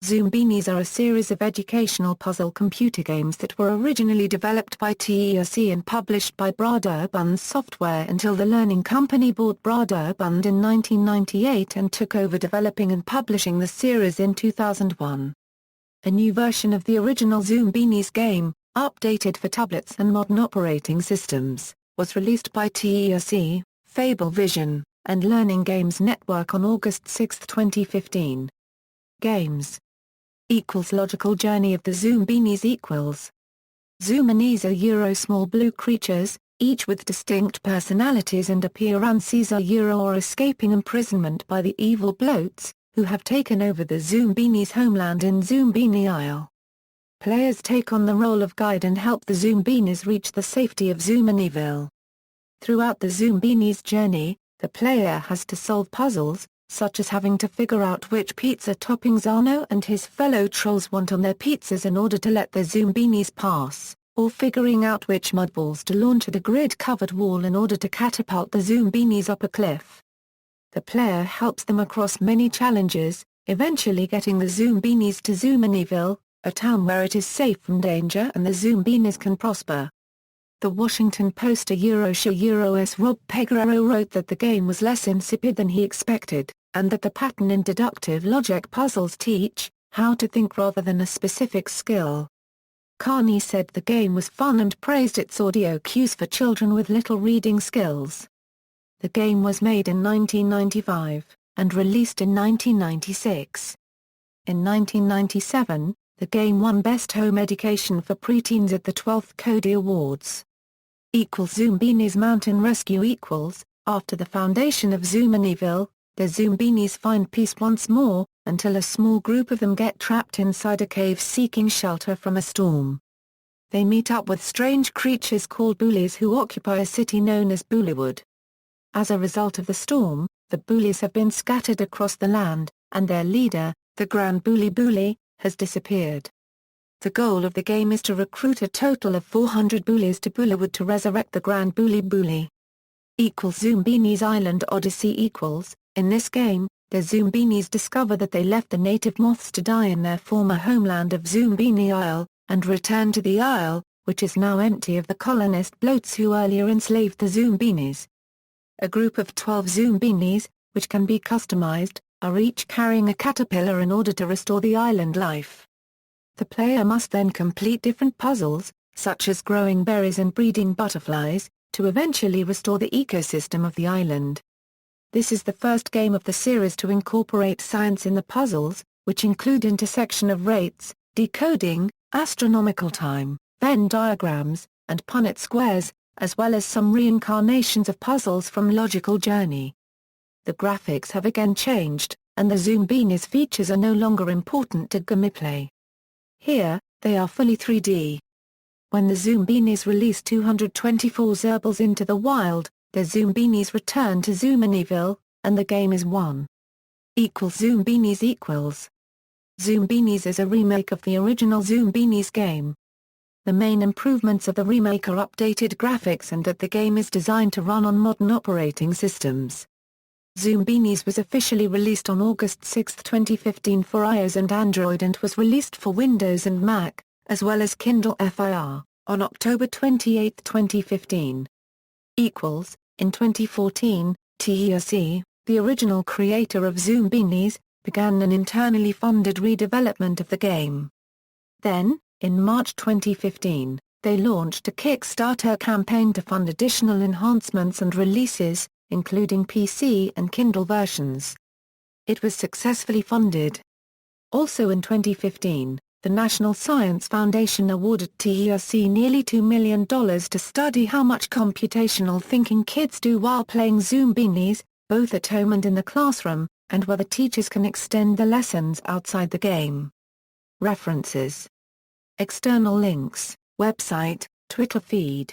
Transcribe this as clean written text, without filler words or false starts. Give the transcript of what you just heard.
Zoombinis are a series of educational puzzle computer games that were originally developed by TERC and published by Brøderbund Software until the learning company bought Brøderbund in 1998 and took over developing and publishing the series in 2001. A new version of the original Zoombinis game, updated for tablets and modern operating systems, was released by TERC, FableVision, and Learning Games Network on August 6, 2015. Games Logical journey of the Zoombinis Zoombinis are small blue creatures, each with distinct personalities and appearances are or escaping imprisonment by the evil bloats, who have taken over the Zoombinis' homeland in Zoombini Isle. Players take on the role of guide and help the Zoombinis reach the safety of Zoominiville. Throughout the Zoombinis' journey, the player has to solve puzzles, such as having to figure out which pizza toppings Arno and his fellow trolls want on their pizzas in order to let the Zoombinis pass, or figuring out which mud balls to launch at a grid-covered wall in order to catapult the Zoombinis up a cliff. The player helps them across many challenges, eventually getting the Zoombinis to Zoominiville, a town where it is safe from danger and the Zoombinis can prosper. The Washington Post Euro's Rob Pegrero wrote that the game was less insipid than he expected, and that the pattern in deductive logic puzzles teach how to think rather than a specific skill. Carney said the game was fun and praised its audio cues for children with little reading skills. The game was made in 1995, and released in 1996. In 1997, the game won Best Home Education for Preteens at the 12th Cody Awards. Zoombinis Mountain Rescue After the foundation of Zoominiville, the Zoombinis find peace once more, until a small group of them get trapped inside a cave seeking shelter from a storm. They meet up with strange creatures called bullies who occupy a city known as Bullywood. As a result of the storm, the bullies have been scattered across the land, and their leader, the Grand Bully, has disappeared. The goal of the game is to recruit a total of 400 bullies to Bullywood to resurrect the Grand Bully. Zoombinis Island Odyssey In this game, the Zoombinis discover that they left the native moths to die in their former homeland of Zoombini Isle, and return to the isle, which is now empty of the colonist bloats who earlier enslaved the Zoombinis. A group of 12 Zoombinis, which can be customized, are each carrying a caterpillar in order to restore the island life. The player must then complete different puzzles, such as growing berries and breeding butterflies, to eventually restore the ecosystem of the island. This is the first game of the series to incorporate science in the puzzles, which include intersection of rates, decoding, astronomical time, Venn diagrams, and Punnett squares, as well as some reincarnations of puzzles from Logical Journey. The graphics have again changed, and the Zoombinis features are no longer important to gameplay. Here, they are fully 3D. When the Zoombinis release 224 Zerbles into the wild, the Zoombinis return to Zoominiville, and the game is won. Zoombinis Zoombinis is a remake of the original Zoombinis game. The main improvements of the remake are updated graphics and that the game is designed to run on modern operating systems. Zoombinis was officially released on August 6, 2015 for iOS and Android and was released for Windows and Mac, as well as Kindle Fire, on October 28, 2015. In 2014, TERC, the original creator of Zoombinis, began an internally funded redevelopment of the game. Then, in March 2015, they launched a Kickstarter campaign to fund additional enhancements and releases, including PC and Kindle versions. It was successfully funded. Also in 2015, the National Science Foundation awarded TERC nearly $2 million to study how much computational thinking kids do while playing Zoombinis, both at home and in the classroom, and whether teachers can extend the lessons outside the game. References. External links, website, Twitter feed.